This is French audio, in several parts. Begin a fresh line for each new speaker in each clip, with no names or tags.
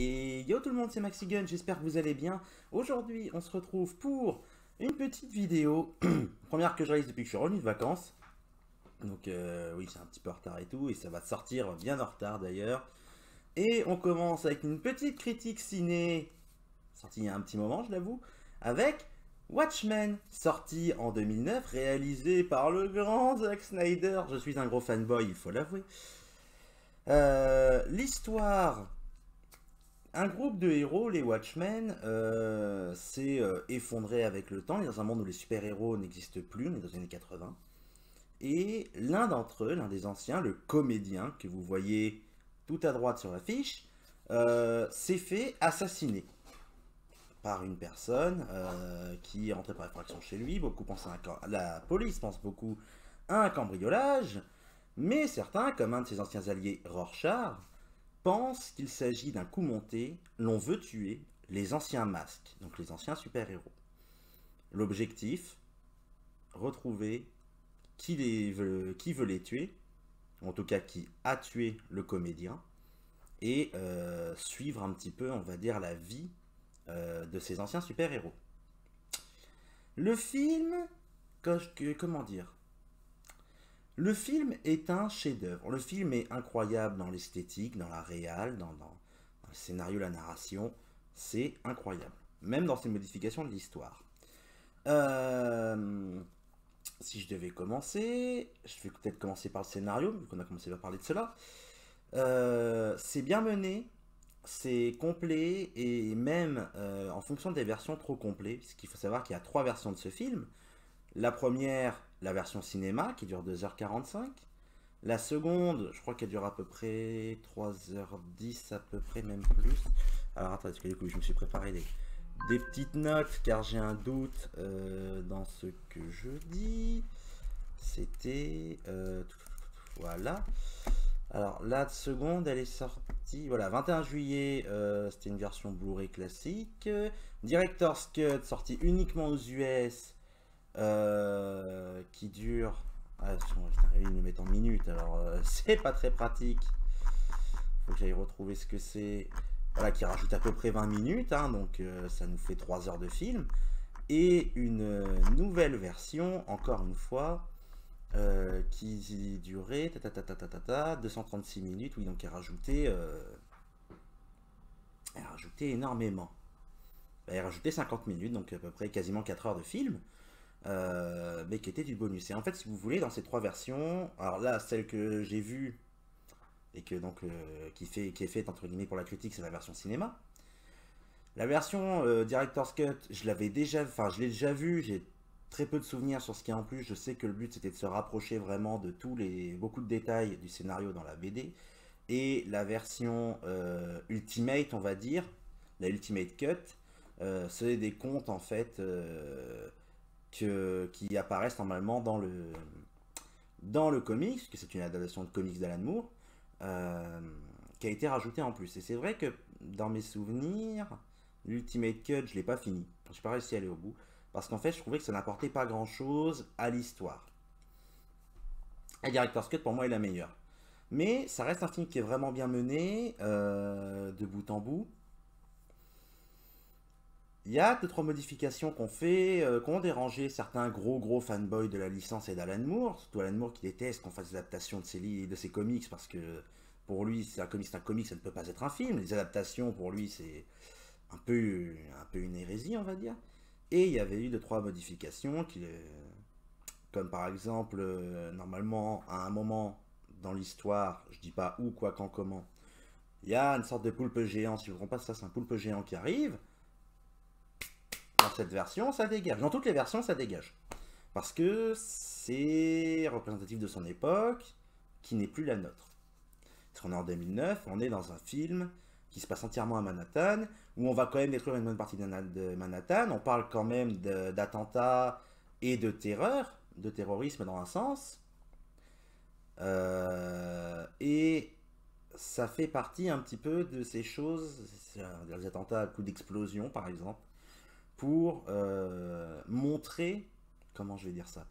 Et yo tout le monde, c'est Maxigun, j'espère que vous allez bien. Aujourd'hui, on se retrouve pour une petite vidéo, première que je réalise depuis que je suis revenu de vacances. Donc oui, c'est un petit peu en retard et tout, et ça va sortir bien en retard d'ailleurs. Et on commence avec une petite critique ciné, sortie il y a un petit moment, je l'avoue, avec Watchmen, sorti en 2009, réalisé par le grand Zack Snyder. Je suis un gros fanboy, il faut l'avouer. L'histoire... Un groupe de héros, les Watchmen, s'est effondré avec le temps. On est dans un monde où les super-héros n'existent plus, on est dans les années 80. Et l'un d'entre eux, l'un des anciens, le comédien que vous voyez tout à droite sur l'affiche, s'est fait assassiner par une personne qui est rentrée par effraction chez lui. Beaucoup pensent la police pense beaucoup à un cambriolage, mais certains, comme un de ses anciens alliés, Rorschach, pense qu'il s'agit d'un coup monté, l'on veut tuer les anciens masques, donc les anciens super-héros. L'objectif, retrouver qui veut les tuer, en tout cas qui a tué le comédien, et suivre un petit peu, on va dire, la vie de ces anciens super-héros. Le film, comment dire ? Le film est un chef-d'œuvre. Le film est incroyable dans l'esthétique, dans la réal, dans le scénario, la narration. C'est incroyable. Même dans ses modifications de l'histoire. Si je devais commencer, je vais peut-être commencer par le scénario, vu qu'on a commencé à parler de cela. C'est bien mené, c'est complet, et même en fonction des versions, trop complet. Puisqu'il faut savoir qu'il y a 3 versions de ce film. La première, la version cinéma, qui dure 2h45. La seconde, je crois qu'elle dure à peu près 3h10, à peu près, même plus. Alors attendez, parce que du coup, je me suis préparé des petites notes, car j'ai un doute dans ce que je dis. C'était... voilà. Alors, la seconde, elle est sortie... Voilà, 21 juillet, c'était une version Blu-ray classique. Director's Cut, sorti uniquement aux US... qui dure... Ah, putain, ils me mettent en minutes, alors c'est pas très pratique. Faut que j'aille retrouver ce que c'est. Voilà, qui rajoute à peu près 20 minutes, hein, donc ça nous fait 3 heures de film. Et une nouvelle version, encore une fois, qui durait 236 minutes, oui, donc elle a rajouté énormément. Elle a rajouté 50 minutes, donc à peu près quasiment 4 heures de film. Mais qui était du bonus. Et en fait, si vous voulez, dans ces 3 versions, alors là, celle que j'ai vue et que donc qui est faite entre guillemets pour la critique, c'est la version cinéma. La version Director's Cut, je l'ai déjà vue. J'ai très peu de souvenirs sur ce qu'il y a en plus. Je sais que le but c'était de se rapprocher vraiment de beaucoup de détails du scénario dans la BD. Et la version Ultimate, on va dire, la Ultimate Cut, c'est des contes en fait. Qui apparaissent normalement dans le comics, que c'est une adaptation de comics d'Alan Moore, qui a été rajoutée en plus. Et c'est vrai que dans mes souvenirs, l'Ultimate Cut, je l'ai pas fini. Je n'ai pas réussi à aller au bout. Parce qu'en fait, je trouvais que ça n'apportait pas grand-chose à l'histoire. Et Director's Cut, pour moi, est la meilleure. Mais ça reste un film qui est vraiment bien mené, de bout en bout. Il y a 2-3 modifications qu'on fait, qui ont dérangé certains gros fanboys de la licence et d'Alan Moore, surtout Alan Moore qui déteste qu'on fasse des adaptations de ses comics parce que pour lui, c'est un comic, ça ne peut pas être un film. Les adaptations, pour lui, c'est un peu une hérésie, on va dire. Et il y avait eu 2-3 modifications, comme par exemple, normalement, à un moment dans l'histoire, je dis pas où, quoi, quand, comment, il y a une sorte de poulpe géant, si je ne me trompe pas, ça c'est un poulpe géant qui arrive. Dans cette version, ça dégage. Dans toutes les versions, ça dégage. Parce que c'est représentatif de son époque, qui n'est plus la nôtre. Parce qu'on est en 2009, on est dans un film qui se passe entièrement à Manhattan, où on va quand même détruire une bonne partie de Manhattan. On parle quand même d'attentats et de terreur, de terrorisme dans un sens. Et ça fait partie un petit peu de ces choses, les attentats à coup d'explosion par exemple, pour montrer, comment je vais dire ça,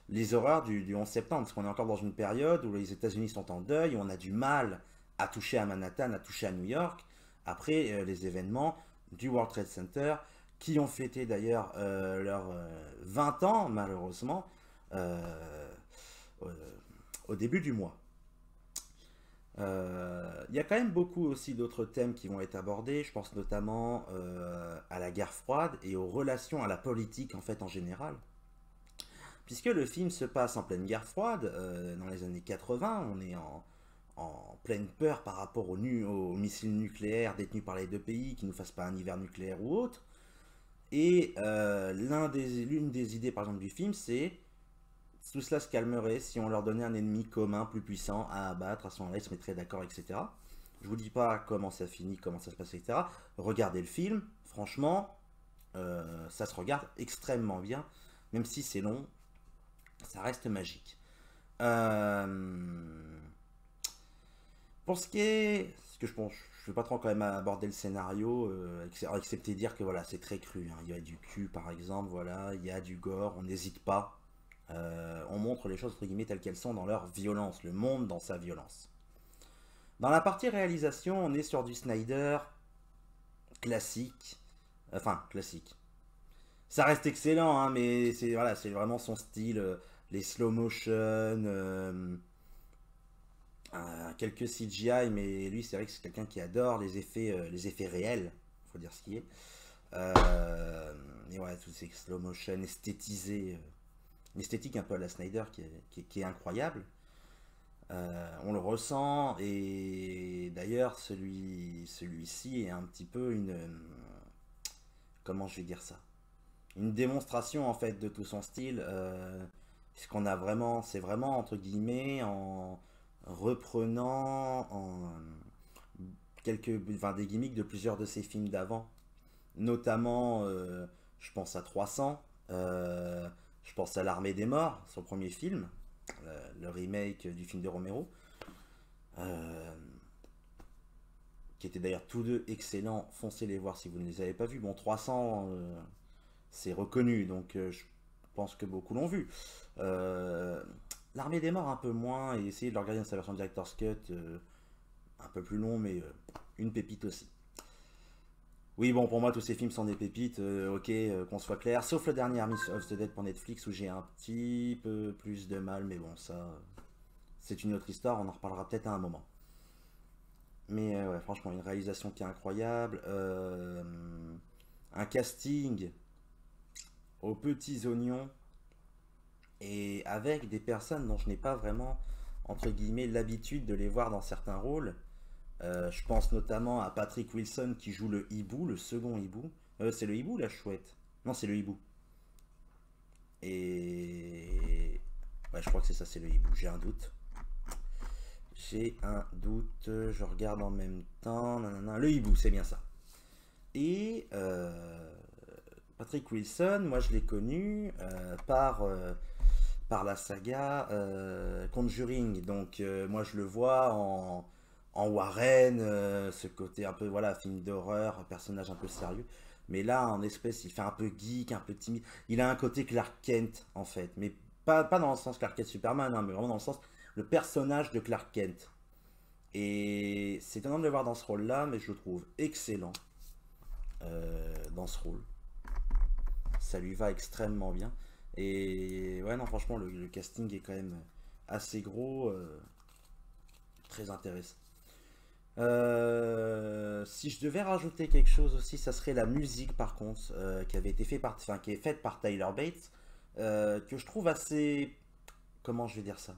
les horreurs du 11 septembre, parce qu'on est encore dans une période où les États-Unis sont en deuil, où on a du mal à toucher à Manhattan, à toucher à New York, après les événements du World Trade Center, qui ont fêté d'ailleurs leurs 20 ans, malheureusement, euh, au au début du mois. Il y a quand même beaucoup aussi d'autres thèmes qui vont être abordés. Je pense notamment à la guerre froide et aux relations à la politique en fait en général. Puisque le film se passe en pleine guerre froide, dans les années 80, on est en pleine peur par rapport aux missiles nucléaires détenus par les deux pays, qui ne nous fassent pas un hiver nucléaire ou autre. Et l'une des idées par exemple du film, c'est tout cela se calmerait si on leur donnait un ennemi commun plus puissant à abattre, à ce moment-là ils se mettraient d'accord, etc. Je vous dis pas comment ça finit, comment ça se passe, etc. Regardez le film, franchement, ça se regarde extrêmement bien, même si c'est long, ça reste magique. Pour ce qui est, ce que je pense, je vais pas trop quand même aborder le scénario, excepté dire que voilà, c'est très cru, hein. Il y a du cul par exemple, voilà, il y a du gore, on n'hésite pas. On montre les choses entre guillemets telles qu'elles sont dans leur violence, le monde dans sa violence. Dans la partie réalisation, on est sur du Snyder classique, enfin classique. Ça reste excellent, hein, mais c'est voilà, c'est vraiment son style, les slow motion, quelques CGI, mais lui c'est vrai que c'est quelqu'un qui adore les effets réels, faut dire ce qui est. Et ouais, tous ces slow motion esthétisés, une esthétique un peu à la Snyder qui est incroyable. On le ressent, et d'ailleurs celui-ci est un petit peu une, comment je vais dire ça, une démonstration en fait de tout son style, puisqu'on a vraiment, c'est vraiment entre guillemets en reprenant enfin, des gimmicks de plusieurs de ses films d'avant, notamment je pense à 300, je pense à L'Armée des Morts, son premier film, le remake du film de Romero, euh, qui étaient d'ailleurs tous deux excellents. Foncez les voir si vous ne les avez pas vus. Bon, 300, c'est reconnu, donc je pense que beaucoup l'ont vu. Euh, L'Armée des Morts un peu moins, et essayez de le regarder dans sa version Director's Cut, un peu plus long, mais une pépite aussi. Oui, bon, pour moi, tous ces films sont des pépites, ok, qu'on soit clair, sauf le dernier Army of the Dead pour Netflix, où j'ai un petit peu plus de mal, mais bon, ça, c'est une autre histoire, on en reparlera peut-être à un moment. Mais ouais, franchement, une réalisation qui est incroyable, un casting aux petits oignons, et avec des personnes dont je n'ai pas vraiment, entre guillemets, l'habitude de les voir dans certains rôles. Je pense notamment à Patrick Wilson qui joue le hibou, le second hibou. C'est le hibou ou la chouette? Non, c'est le hibou. Et... ouais, je crois que c'est ça, c'est le hibou. J'ai un doute. J'ai un doute. Je regarde en même temps. Nanana. Le hibou, c'est bien ça. Et Patrick Wilson, moi je l'ai connu par la saga Conjuring. Donc moi je le vois en Warren, ce côté un peu, voilà, film d'horreur, personnage un peu sérieux. Mais là, en espèce, il fait un peu geek, un peu timide. Il a un côté Clark Kent, en fait. Mais pas dans le sens Clark Kent Superman, hein, mais vraiment dans le sens le personnage de Clark Kent. Et c'est étonnant de le voir dans ce rôle-là, mais je le trouve excellent dans ce rôle. Ça lui va extrêmement bien. Et ouais, non, franchement, le casting est quand même assez gros, très intéressant. Si je devais rajouter quelque chose aussi, ça serait la musique par contre, qui avait été enfin, qui est faite par Tyler Bates, que je trouve assez, comment je vais dire ça,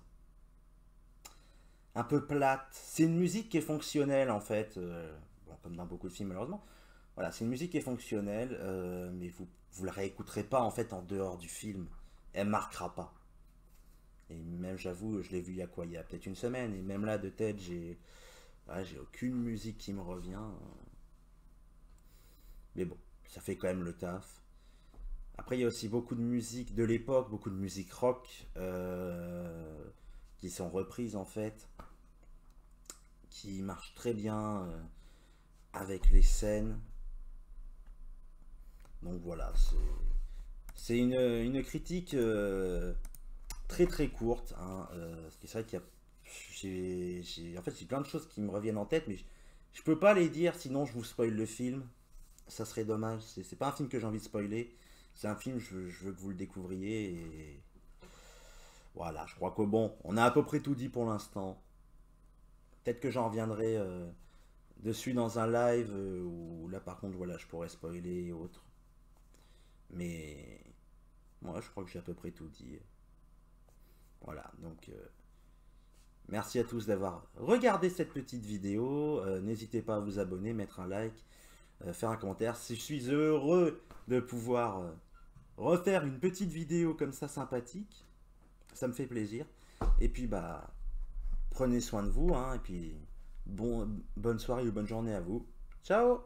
un peu plate. C'est une musique qui est fonctionnelle en fait, bon, comme dans beaucoup de films malheureusement. Voilà, c'est une musique qui est fonctionnelle, mais vous la réécouterez pas en fait en dehors du film. Elle marquera pas. Et même j'avoue, je l'ai vu il y a quoi? Il y a peut-être une semaine, et même là de tête, j'ai aucune musique qui me revient. Mais bon, ça fait quand même le taf. Après, il y a aussi beaucoup de musique de l'époque, beaucoup de musique rock qui sont reprises en fait, qui marchent très bien avec les scènes. Donc voilà, c'est une critique très très courte, hein, parce que c'est vrai qu'il y a, en fait, j'ai plein de choses qui me reviennent en tête, mais Je peux pas les dire, sinon je vous spoil le film. Ça serait dommage. C'est pas un film que j'ai envie de spoiler. C'est un film, je veux que vous le découvriez. Et voilà, je crois que bon, on a à peu près tout dit pour l'instant. Peut-être que j'en reviendrai dessus dans un live où là par contre, voilà, je pourrais spoiler et autres. Mais moi, je crois que j'ai à peu près tout dit. Voilà, donc merci à tous d'avoir regardé cette petite vidéo. N'hésitez pas à vous abonner, mettre un like, faire un commentaire. Je suis heureux de pouvoir refaire une petite vidéo comme ça sympathique. Ça me fait plaisir. Et puis bah prenez soin de vous, hein, et puis bonne soirée ou bonne journée à vous. Ciao!